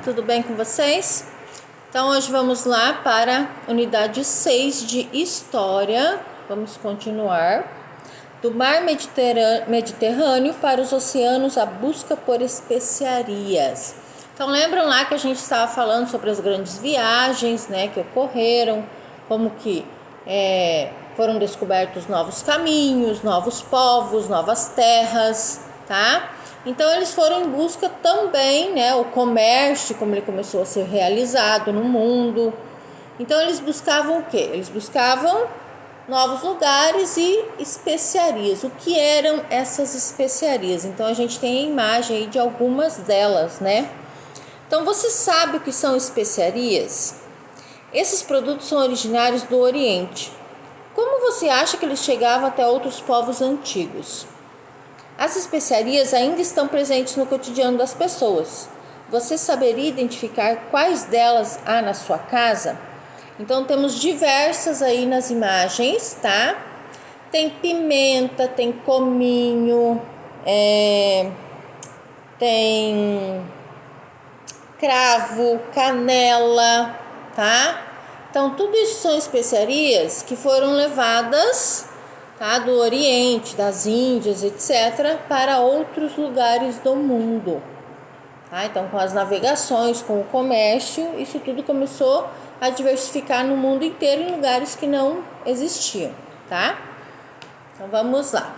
tudo bem com vocês? Então hoje vamos lá para a unidade 6 de História. Vamos continuar. Do mar Mediterrâneo para os oceanos, a busca por especiarias. Então lembram lá que a gente estava falando sobre as grandes viagens, né, que ocorreram, como que foram descobertos novos caminhos, novos povos, novas terras, tá? Então eles foram em busca também, né, o comércio, como ele começou a ser realizado no mundo. Então eles buscavam o quê? Eles buscavam novos lugares e especiarias. O que eram essas especiarias? Então a gente tem a imagem aí de algumas delas, né? Então você sabe o que são especiarias? Esses produtos são originários do Oriente. Como você acha que eles chegavam até outros povos antigos? As especiarias ainda estão presentes no cotidiano das pessoas. Você saberia identificar quais delas há na sua casa? Então temos diversas aí nas imagens, tá? Tem pimenta, tem cominho, tem cravo, canela, tá? Então tudo isso são especiarias que foram levadas, tá, do Oriente, das Índias, etc., para outros lugares do mundo. Tá? Então, com as navegações, com o comércio, isso tudo começou a diversificar no mundo inteiro em lugares que não existiam. Tá? Então, vamos lá.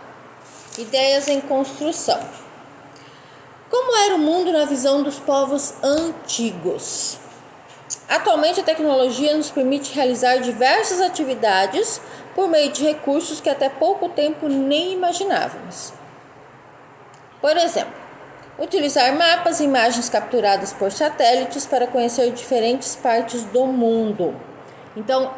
Ideias em construção. Como era o mundo na visão dos povos antigos? Atualmente, a tecnologia nos permite realizar diversas atividades por meio de recursos que até pouco tempo nem imaginávamos. Por exemplo, utilizar mapas e imagens capturadas por satélites para conhecer diferentes partes do mundo. Então,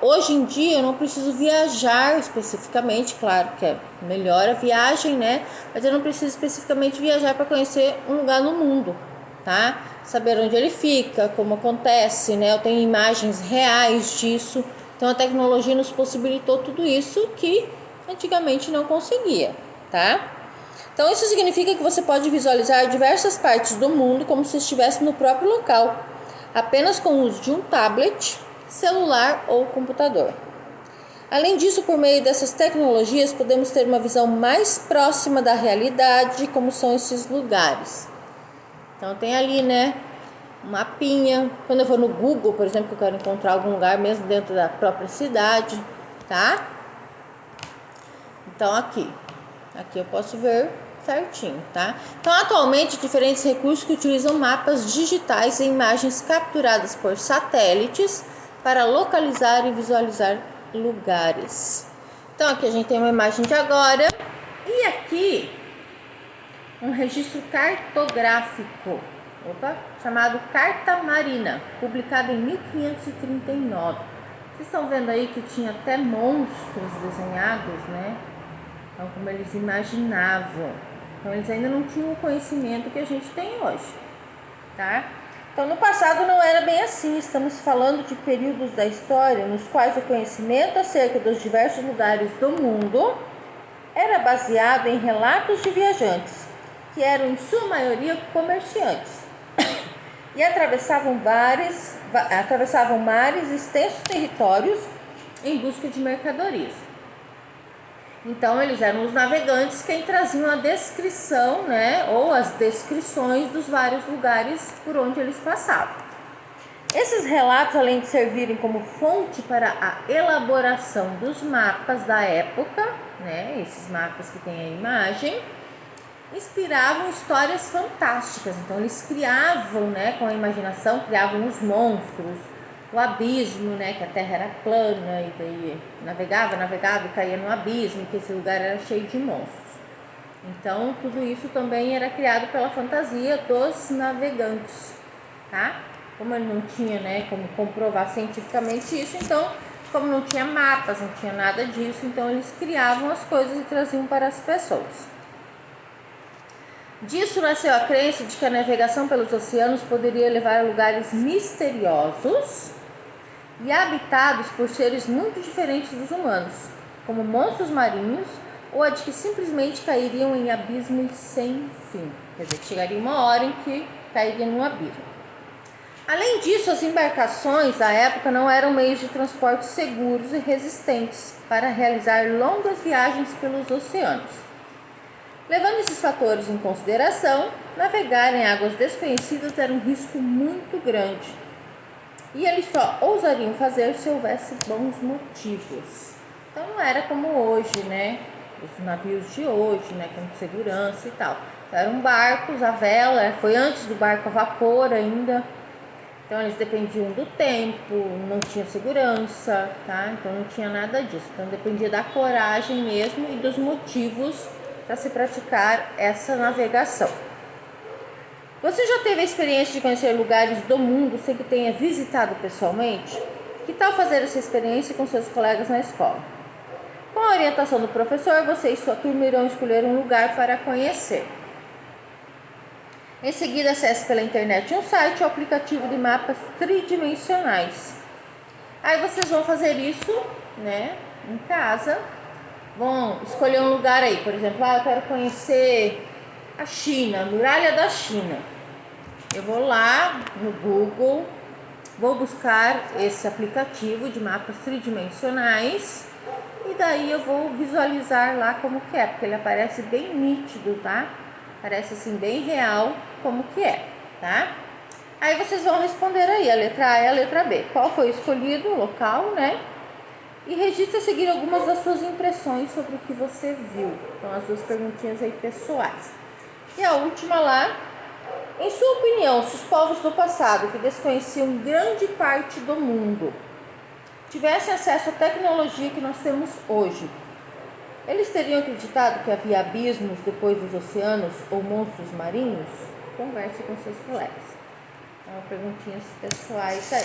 hoje em dia eu não preciso viajar especificamente, claro que é melhor a viagem, né? Mas eu não preciso especificamente viajar para conhecer um lugar no mundo, tá? Saber onde ele fica, como acontece, né? Eu tenho imagens reais disso. Então a tecnologia nos possibilitou tudo isso que antigamente não conseguia, tá? Então isso significa que você pode visualizar diversas partes do mundo como se estivesse no próprio local, apenas com o uso de um tablet, celular ou computador. Além disso, por meio dessas tecnologias, podemos ter uma visão mais próxima da realidade de como são esses lugares. Então tem ali, né, um mapinha. Quando eu vou no Google, por exemplo, que eu quero encontrar algum lugar mesmo dentro da própria cidade, tá? Então aqui eu posso ver certinho, tá? Então atualmente diferentes recursos que utilizam mapas digitais e imagens capturadas por satélites para localizar e visualizar lugares. Então aqui a gente tem uma imagem de agora e aqui um registro cartográfico, chamado Carta Marina, publicado em 1539. Vocês estão vendo aí que tinha até monstros desenhados, né? Então, como eles imaginavam. Então, eles ainda não tinham o conhecimento que a gente tem hoje, tá? Então, no passado não era bem assim. Estamos falando de períodos da história nos quais o conhecimento acerca dos diversos lugares do mundo era baseado em relatos de viajantes, que eram em sua maioria comerciantes e atravessavam mares e extensos territórios em busca de mercadorias. Então eles eram os navegantes quem traziam a descrição, né, ou as descrições dos vários lugares por onde eles passavam. Esses relatos, além de servirem como fonte para a elaboração dos mapas da época, né, esses mapas que tem a imagem, inspiravam histórias fantásticas. Então eles criavam, né, com a imaginação, criavam os monstros, o abismo, né, que a terra era plana e daí navegava e caía no abismo, que esse lugar era cheio de monstros. Então tudo isso também era criado pela fantasia dos navegantes, tá? Como ele não tinha, né, como comprovar cientificamente isso, então, como não tinha mapas, não tinha nada disso, então eles criavam as coisas e traziam para as pessoas. Disso nasceu a crença de que a navegação pelos oceanos poderia levar a lugares misteriosos e habitados por seres muito diferentes dos humanos, como monstros marinhos, ou a de que simplesmente cairiam em abismos sem fim. Quer dizer, chegaria uma hora em que cairia num abismo. Além disso, as embarcações da época não eram meios de transporte seguros e resistentes para realizar longas viagens pelos oceanos. Levando esses fatores em consideração, navegar em águas desconhecidas era um risco muito grande. E eles só ousariam fazer se houvesse bons motivos. Então não era como hoje, né? Os navios de hoje, né? Com segurança e tal. Eram barcos, a vela, foi antes do barco a vapor ainda. Então eles dependiam do tempo, não tinha segurança, tá? Então não tinha nada disso. Então dependia da coragem mesmo e dos motivos para se praticar essa navegação. Você já teve a experiência de conhecer lugares do mundo sem que tenha visitado pessoalmente? Que tal fazer essa experiência com seus colegas na escola? Com a orientação do professor, você e sua turma irão escolher um lugar para conhecer. Em seguida, acesse pela internet um site ou aplicativo de mapas tridimensionais. Aí vocês vão fazer isso, né, em casa. Vão escolher um lugar aí, por exemplo, eu quero conhecer a China, a muralha da China. Eu vou lá no Google, vou buscar esse aplicativo de mapas tridimensionais e daí eu vou visualizar lá como que é, porque ele aparece bem nítido, tá? Parece assim bem real como que é, tá? Aí vocês vão responder aí a letra A e a letra B. Qual foi escolhido, o local, né? E registre a seguir algumas das suas impressões sobre o que você viu. Então as duas perguntinhas aí pessoais. E a última lá, em sua opinião, se os povos do passado que desconheciam grande parte do mundo tivessem acesso à tecnologia que nós temos hoje, eles teriam acreditado que havia abismos depois dos oceanos ou monstros marinhos? Converse com seus colegas. Então, perguntinhas pessoais aí.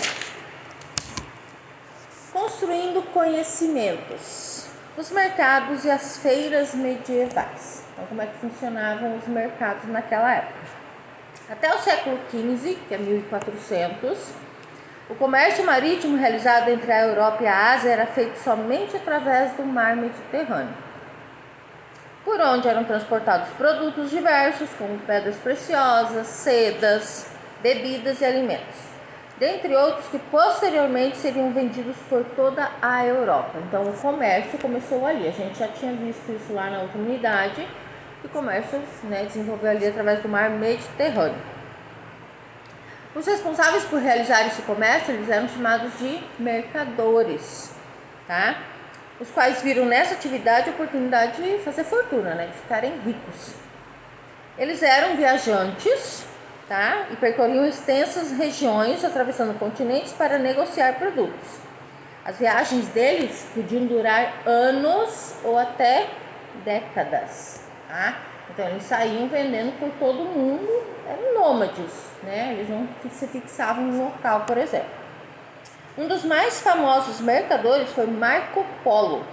Construindo conhecimentos. Os mercados e as feiras medievais. Então, como é que funcionavam os mercados naquela época? Até o século XV, que é 1400, o comércio marítimo realizado entre a Europa e a Ásia era feito somente através do mar Mediterrâneo, por onde eram transportados produtos diversos, como pedras preciosas, sedas, bebidas e alimentos, dentre outros que posteriormente seriam vendidos por toda a Europa. Então o comércio começou ali, a gente já tinha visto isso lá na outra unidade, que o comércio, né, desenvolveu ali através do mar Mediterrâneo. Os responsáveis por realizar esse comércio, eles eram chamados de mercadores, tá? Os quais viram nessa atividade a oportunidade de fazer fortuna, né, de ficarem ricos. Eles eram viajantes, tá, e percorriam extensas regiões, atravessando continentes para negociar produtos. As viagens deles podiam durar anos ou até décadas, tá? Então eles saíam vendendo por todo mundo, eram nômades, né? Eles não se fixavam em um local, por exemplo. Um dos mais famosos mercadores foi Marco Polo,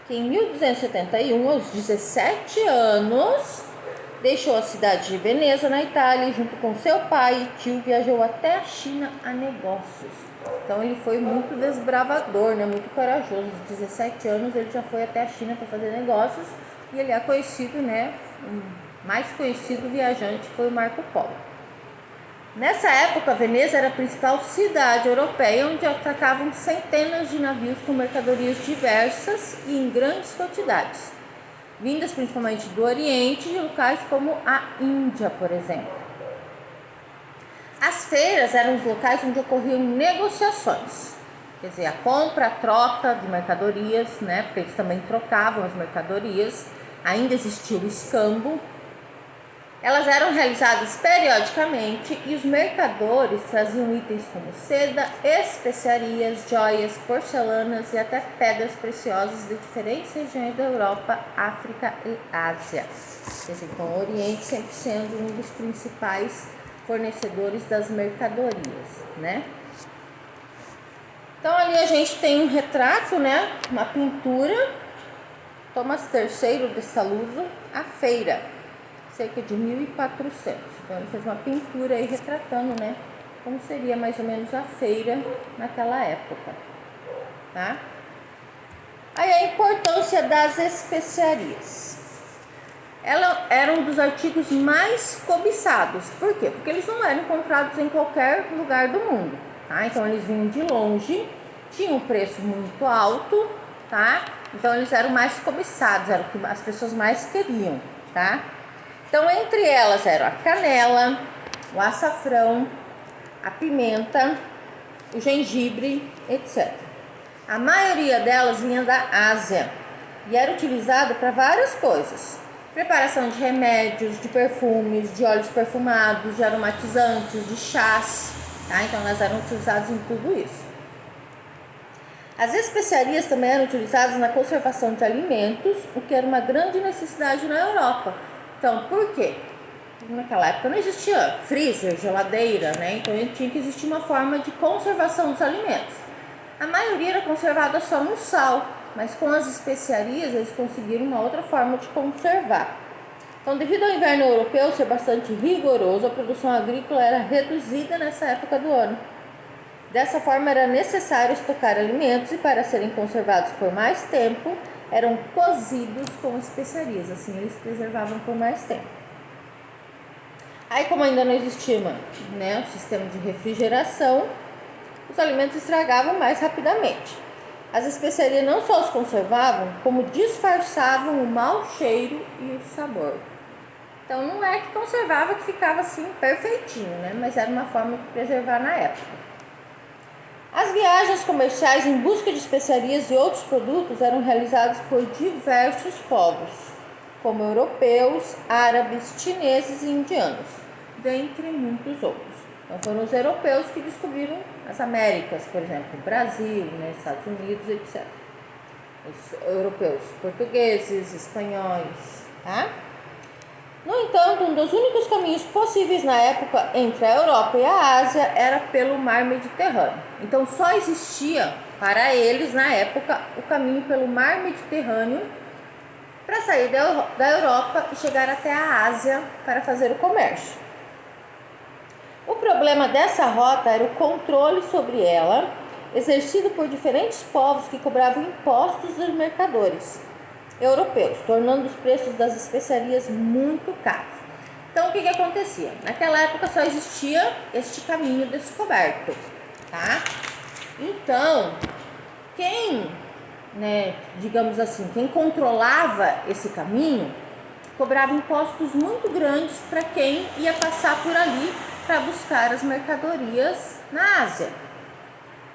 que em 1271, aos 17 anos, deixou a cidade de Veneza, na Itália, e junto com seu pai e tio viajou até a China a negócios. Então ele foi muito desbravador, né? Muito corajoso. Aos 17 anos ele já foi até a China para fazer negócios e ele é conhecido, né? O mais conhecido viajante foi o Marco Polo. Nessa época, Veneza era a principal cidade europeia, onde atracavam centenas de navios com mercadorias diversas e em grandes quantidades, vindas principalmente do Oriente e de locais como a Índia, por exemplo. As feiras eram os locais onde ocorriam negociações, quer dizer, a compra, a troca de mercadorias, né? Porque eles também trocavam as mercadorias, ainda existia o escambo. Elas eram realizadas periodicamente e os mercadores traziam itens como seda, especiarias, joias, porcelanas e até pedras preciosas de diferentes regiões da Europa, África e Ásia. Então, o Oriente sempre sendo um dos principais fornecedores das mercadorias, né? Então, ali a gente tem um retrato, né? Uma pintura, Thomas III de Saluzzo, A Feira, cerca de 1400. Então ele fez uma pintura aí retratando, né, como seria mais ou menos a feira naquela época, tá? Aí a importância das especiarias. Era um dos artigos mais cobiçados. Por quê? Porque eles não eram encontrados em qualquer lugar do mundo, tá? Então eles vinham de longe, tinham um preço muito alto, tá? Então eles eram mais cobiçados, era o que as pessoas mais queriam, tá? Então entre elas eram a canela, o açafrão, a pimenta, o gengibre, etc. A maioria delas vinha da Ásia e era utilizado para várias coisas. Preparação de remédios, de perfumes, de óleos perfumados, de aromatizantes, de chás, tá? Então elas eram utilizadas em tudo isso. As especiarias também eram utilizadas na conservação de alimentos, o que era uma grande necessidade na Europa. Então, por quê? Naquela época não existia freezer, geladeira, né? Então tinha que existir uma forma de conservação dos alimentos. A maioria era conservada só no sal, mas com as especiarias eles conseguiram uma outra forma de conservar. Então, devido ao inverno europeu ser bastante rigoroso, a produção agrícola era reduzida nessa época do ano. Dessa forma, era necessário estocar alimentos e, para serem conservados por mais tempo, eram cozidos com especiarias, assim eles preservavam por mais tempo. Aí, como ainda não existia o sistema de refrigeração, os alimentos estragavam mais rapidamente. As especiarias não só os conservavam, como disfarçavam o mau cheiro e o sabor. Então não é que conservava que ficava assim perfeitinho, né? Mas era uma forma de preservar na época. As viagens comerciais em busca de especiarias e outros produtos eram realizadas por diversos povos, como europeus, árabes, chineses e indianos, dentre muitos outros. Então foram os europeus que descobriram as Américas, por exemplo, Brasil, Estados Unidos, etc. Os europeus, portugueses, espanhóis, tá? No entanto, um dos únicos caminhos possíveis na época entre a Europa e a Ásia era pelo mar Mediterrâneo. Então só existia para eles na época o caminho pelo mar Mediterrâneo para sair da Europa e chegar até a Ásia para fazer o comércio. O problema dessa rota era o controle sobre ela, exercido por diferentes povos que cobravam impostos dos mercadores europeus, tornando os preços das especiarias muito caros. Então, o que acontecia? Naquela época só existia este caminho descoberto, tá? Então, quem controlava esse caminho, cobrava impostos muito grandes para quem ia passar por ali para buscar as mercadorias na Ásia.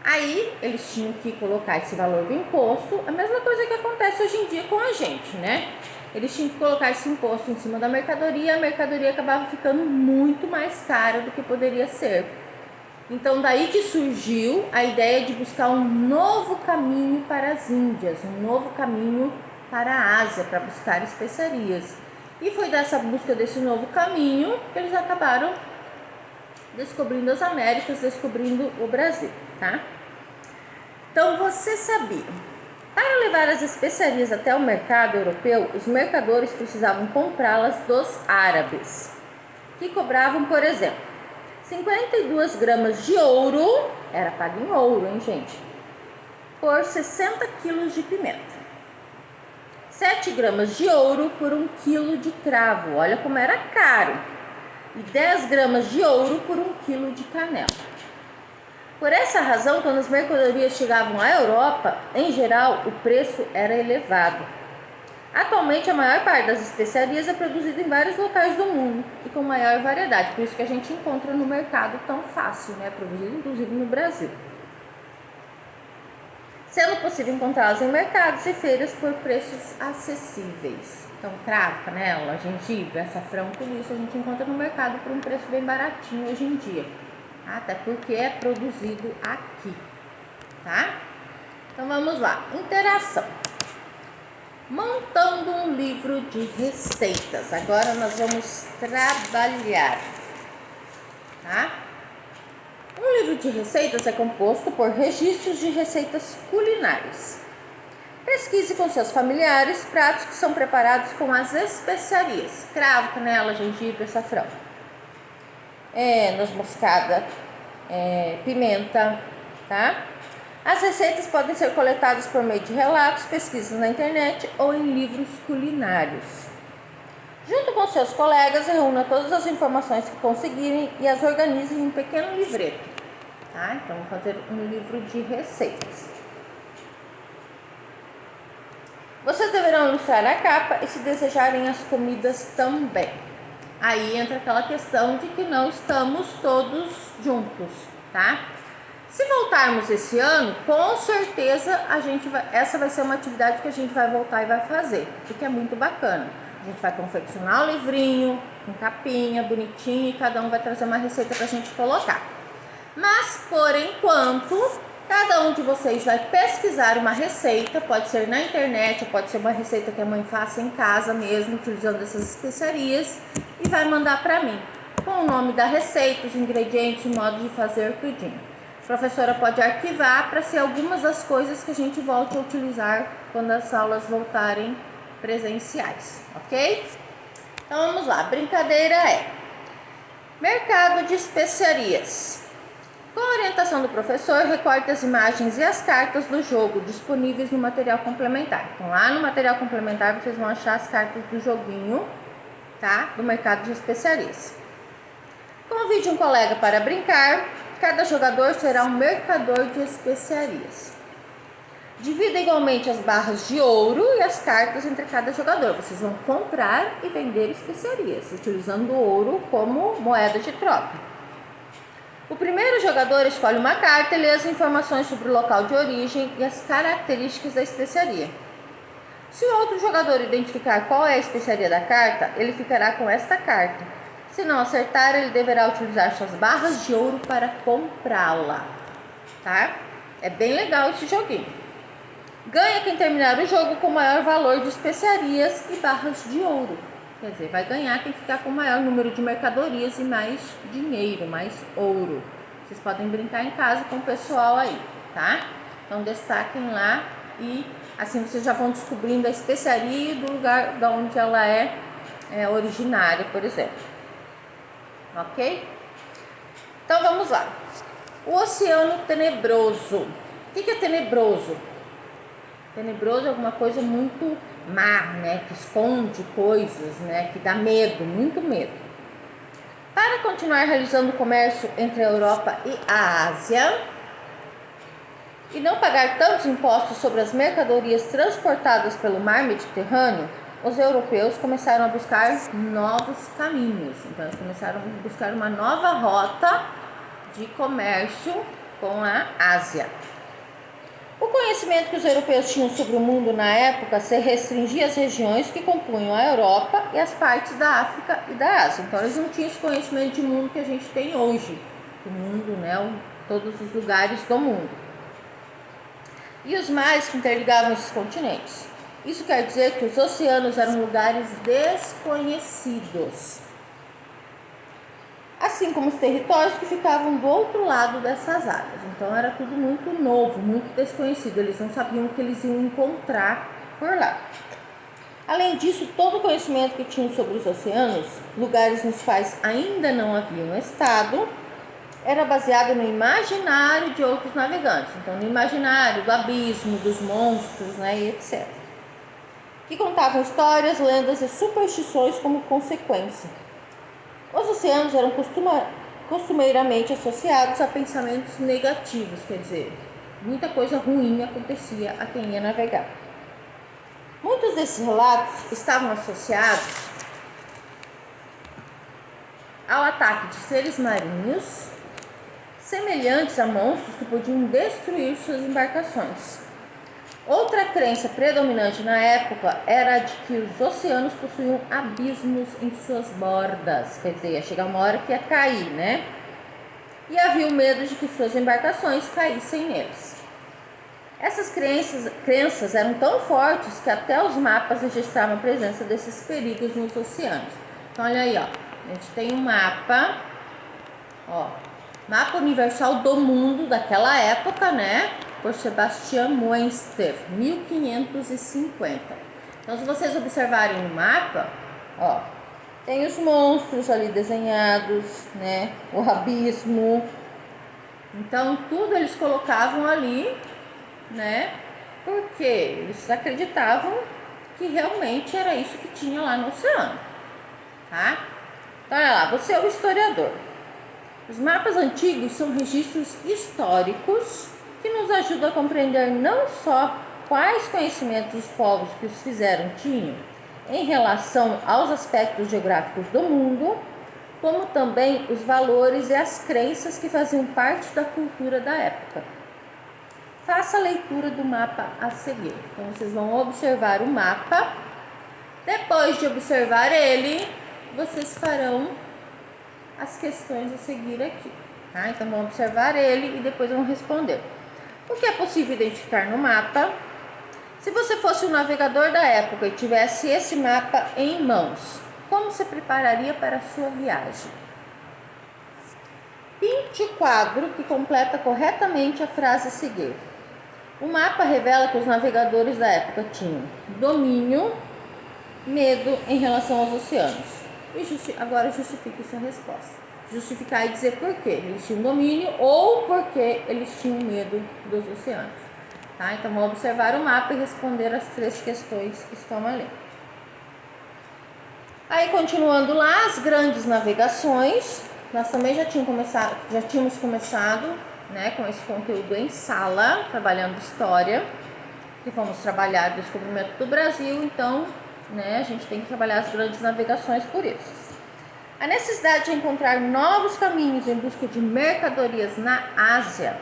Aí eles tinham que colocar esse valor do imposto, a mesma coisa que acontece hoje em dia com a gente, né? Eles tinham que colocar esse imposto em cima da mercadoria e a mercadoria acabava ficando muito mais cara do que poderia ser. Então daí que surgiu a ideia de buscar um novo caminho para as Índias, um novo caminho para a Ásia, para buscar especiarias. E foi dessa busca desse novo caminho que eles acabaram descobrindo as Américas, descobrindo o Brasil, tá? Então, você sabia? Para levar as especiarias até o mercado europeu, os mercadores precisavam comprá-las dos árabes, que cobravam, por exemplo, 52 gramas de ouro, era pago em ouro, hein, gente? Por 60 quilos de pimenta. 7 gramas de ouro por 1 quilo de cravo, olha como era caro. E 10 gramas de ouro por 1 quilo de canela. Por essa razão, quando as mercadorias chegavam à Europa, em geral, o preço era elevado. Atualmente, a maior parte das especiarias é produzida em vários locais do mundo e com maior variedade, por isso que a gente encontra no mercado tão fácil, né? Produzido inclusive no Brasil. Sendo possível encontrá-las em mercados e feiras por preços acessíveis. Então, cravo, canela, gengibre, açafrão, tudo isso a gente encontra no mercado por um preço bem baratinho hoje em dia. Até porque é produzido aqui, tá? Então, vamos lá. Interação. Montando um livro de receitas. Agora nós vamos trabalhar, tá? Um livro de receitas é composto por registros de receitas culinárias. Pesquise com seus familiares pratos que são preparados com as especiarias: cravo, canela, gengibre, açafrão, noz moscada, pimenta, tá? As receitas podem ser coletadas por meio de relatos, pesquisas na internet ou em livros culinários. Junto com seus colegas, reúna todas as informações que conseguirem e as organize em um pequeno livreto. Tá? Então, vou fazer um livro de receitas. Vocês deverão ilustrar a capa e, se desejarem, as comidas também. Aí entra aquela questão de que não estamos todos juntos, tá? Se voltarmos esse ano, com certeza essa vai ser uma atividade que a gente vai voltar e vai fazer, porque é muito bacana. A gente vai confeccionar o livrinho, com capinha, bonitinho, e cada um vai trazer uma receita pra gente colocar. Mas, por enquanto, cada um de vocês vai pesquisar uma receita, pode ser na internet, pode ser uma receita que a mãe faça em casa mesmo, utilizando essas especiarias, e vai mandar para mim, com o nome da receita, os ingredientes, o modo de fazer, tudinho. A professora pode arquivar para ser algumas das coisas que a gente volte a utilizar quando as aulas voltarem presenciais, ok? Então vamos lá, a brincadeira é mercado de especiarias. Com a orientação do professor, recorte as imagens e as cartas do jogo disponíveis no material complementar. Então, lá no material complementar, vocês vão achar as cartas do joguinho, tá? Do mercado de especiarias. Convide um colega para brincar. Cada jogador será um mercador de especiarias. Divida igualmente as barras de ouro e as cartas entre cada jogador. Vocês vão comprar e vender especiarias, utilizando o ouro como moeda de troca. O primeiro jogador escolhe uma carta e lê as informações sobre o local de origem e as características da especiaria. Se o outro jogador identificar qual é a especiaria da carta, ele ficará com esta carta. Se não acertar, ele deverá utilizar suas barras de ouro para comprá-la. Tá? É bem legal esse joguinho. Ganha quem terminar o jogo com o maior valor de especiarias e barras de ouro. Quer dizer, vai ganhar quem ficar com o maior número de mercadorias e mais dinheiro, mais ouro. Vocês podem brincar em casa com o pessoal aí, tá? Então, destaquem lá e assim vocês já vão descobrindo a especiaria do lugar de onde ela é originária, por exemplo. Ok? Então, vamos lá. O Oceano Tenebroso. O que é tenebroso? Tenebroso é alguma coisa muito má, né? Que esconde coisas, né? Que dá medo, muito medo. Para continuar realizando o comércio entre a Europa e a Ásia e não pagar tantos impostos sobre as mercadorias transportadas pelo mar Mediterrâneo, os europeus começaram a buscar novos caminhos. Então, eles começaram a buscar uma nova rota de comércio com a Ásia. O conhecimento que os europeus tinham sobre o mundo na época se restringia às regiões que compunham a Europa e as partes da África e da Ásia. Então, eles não tinham esse conhecimento de mundo que a gente tem hoje. O mundo, né? Todos os lugares do mundo. E os mares que interligavam esses continentes. Isso quer dizer que os oceanos eram lugares desconhecidos. Assim como os territórios que ficavam do outro lado dessas águas. Então era tudo muito novo, muito desconhecido. Eles não sabiam o que eles iam encontrar por lá. Além disso, todo o conhecimento que tinham sobre os oceanos, lugares nos quais ainda não haviam estado, era baseado no imaginário de outros navegantes. Então, no imaginário do abismo, dos monstros, né, e etc. Que contavam histórias, lendas e superstições como consequência. Os oceanos eram costumeiramente associados a pensamentos negativos, quer dizer, muita coisa ruim acontecia a quem ia navegar. Muitos desses relatos estavam associados ao ataque de seres marinhos, semelhantes a monstros que podiam destruir suas embarcações. Outra crença predominante na época era a de que os oceanos possuíam abismos em suas bordas, quer dizer, ia chegar uma hora que ia cair, né? E havia o medo de que suas embarcações caíssem neles. Essas crenças eram tão fortes que até os mapas registravam a presença desses perigos nos oceanos. Então, olha aí, ó, a gente tem um mapa, ó, mapa universal do mundo daquela época, né? Por Sebastian Muenster, 1550. Então, se vocês observarem no mapa, ó, tem os monstros ali desenhados, né? O abismo. Então, tudo eles colocavam ali, né? Porque eles acreditavam que realmente era isso que tinha lá no oceano. tá? Então, olha lá, você é o historiador. Os mapas antigos são registros históricos que nos ajudam a compreender não só quais conhecimentos os povos que os fizeram tinham em relação aos aspectos geográficos do mundo, como também os valores e as crenças que faziam parte da cultura da época. Faça a leitura do mapa a seguir. Então, vocês vão observar o mapa. Depois de observar ele, vocês farão as questões a seguir aqui. Tá? Então, vão observar ele e depois vão responder. O que é possível identificar no mapa? Se você fosse um navegador da época e tivesse esse mapa em mãos, como você prepararia para a sua viagem? Pinte o quadro que completa corretamente a frase a seguir. O mapa revela que os navegadores da época tinham domínio, medo em relação aos oceanos. Agora justifique sua resposta. Justificar e dizer por quê eles tinham domínio ou por que eles tinham medo dos oceanos. Tá? Então, vamos observar o mapa e responder as 3 questões que estão ali. Aí, continuando lá, as grandes navegações. Nós também já tínhamos começado, né, com esse conteúdo em sala, trabalhando história, que fomos trabalhar o descobrimento do Brasil, então, né, a gente tem que trabalhar as grandes navegações por isso. A necessidade de encontrar novos caminhos em busca de mercadorias na Ásia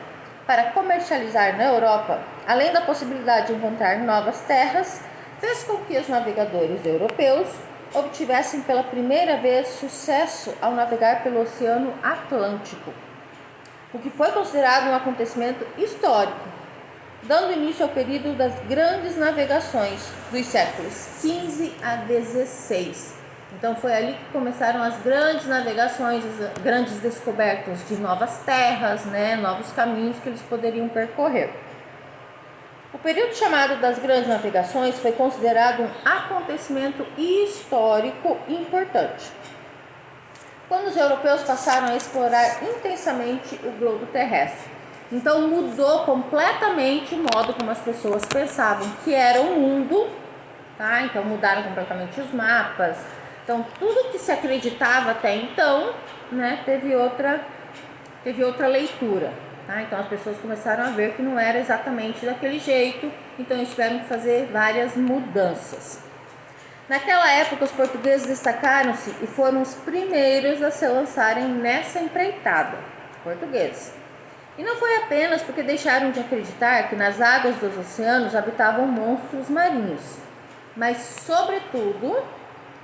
para comercializar na Europa, além da possibilidade de encontrar novas terras, fez com que os navegadores europeus obtivessem pela primeira vez sucesso ao navegar pelo Oceano Atlântico, o que foi considerado um acontecimento histórico, dando início ao período das grandes navegações dos séculos XV a XVI. Então foi ali que começaram as grandes navegações, as grandes descobertas de novas terras, né, novos caminhos que eles poderiam percorrer. O período chamado das grandes navegações foi considerado um acontecimento histórico importante, quando os europeus passaram a explorar intensamente o globo terrestre. Então mudou completamente o modo como as pessoas pensavam que era o mundo, tá? Então mudaram completamente os mapas. Então tudo que se acreditava até então, né, teve outra leitura. Tá? Então as pessoas começaram a ver que não era exatamente daquele jeito, então eles tiveram que fazer várias mudanças. Naquela época, os portugueses destacaram-se e foram os primeiros a se lançarem nessa empreitada, os portugueses. E não foi apenas porque deixaram de acreditar que nas águas dos oceanos habitavam monstros marinhos, mas, sobretudo,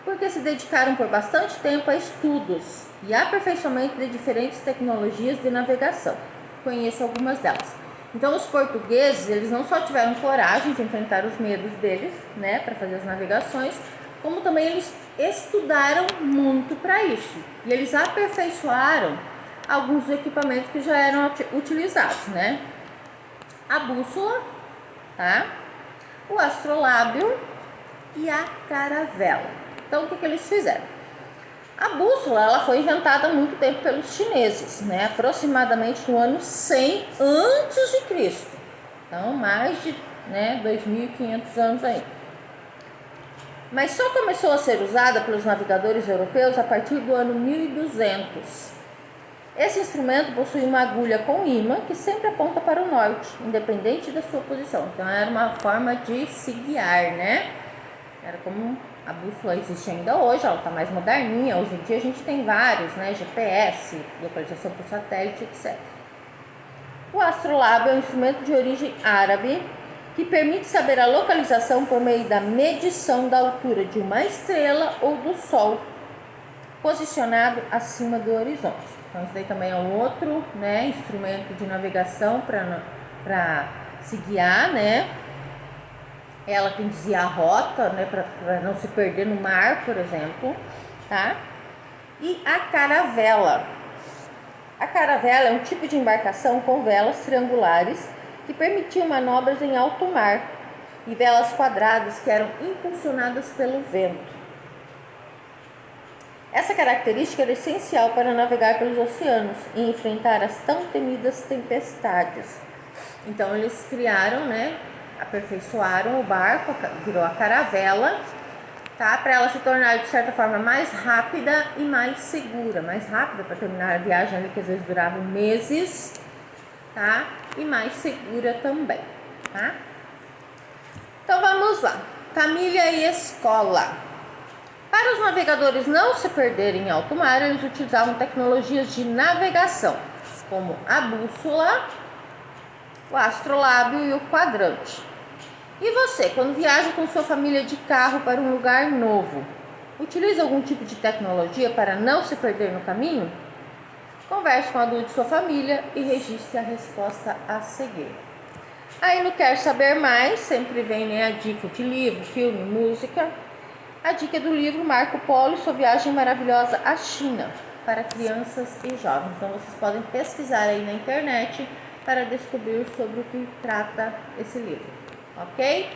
porque se dedicaram por bastante tempo a estudos e aperfeiçoamento de diferentes tecnologias de navegação. Conheço algumas delas. Então, os portugueses, eles não só tiveram coragem de enfrentar os medos deles, né, para fazer as navegações, como também eles estudaram muito para isso. E eles aperfeiçoaram alguns equipamentos que já eram utilizados, né? A bússola, tá? O astrolábio e a caravela. Então, o que eles fizeram? A bússola, ela foi inventada há muito tempo pelos chineses, né? Aproximadamente no ano 100 antes de Cristo. Então, mais de 2.500 anos aí. Mas só começou a ser usada pelos navegadores europeus a partir do ano 1200. Esse instrumento possui uma agulha com imã que sempre aponta para o norte, independente da sua posição. Então, era uma forma de se guiar, né? Era como a bússola existe ainda hoje, ela está mais moderninha. Hoje em dia a gente tem vários, né? GPS, localização por satélite, etc. O astrolábio é um instrumento de origem árabe que permite saber a localização por meio da medição da altura de uma estrela ou do Sol, posicionado acima do horizonte. Então, isso daí também é um outro, né, instrumento de navegação para se guiar, né? Ela tem que desviar a rota, né, para não se perder no mar, por exemplo, tá? E a caravela. A caravela é um tipo de embarcação com velas triangulares que permitiam manobras em alto mar e velas quadradas que eram impulsionadas pelo vento. Essa característica era essencial para navegar pelos oceanos e enfrentar as tão temidas tempestades. Então eles criaram, né, aperfeiçoaram o barco, virou a caravela, tá? Para ela se tornar, de certa forma, mais rápida e mais segura. Mais rápida para terminar a viagem ali, que às vezes durava meses, tá? E mais segura também, tá? Então vamos lá. Família e escola. Para os navegadores não se perderem em alto mar, eles utilizavam tecnologias de navegação, como a bússola, o astrolábio e o quadrante. E você, quando viaja com sua família de carro para um lugar novo, utiliza algum tipo de tecnologia para não se perder no caminho? Converse com o adulto de sua família e registre a resposta a seguir. Aí no Quer Saber Mais, sempre vem, né, a dica de livro, filme, música. A dica do livro Marco Polo e sua viagem maravilhosa à China, para crianças e jovens. Então vocês podem pesquisar aí na internet para descobrir sobre o que trata esse livro, ok?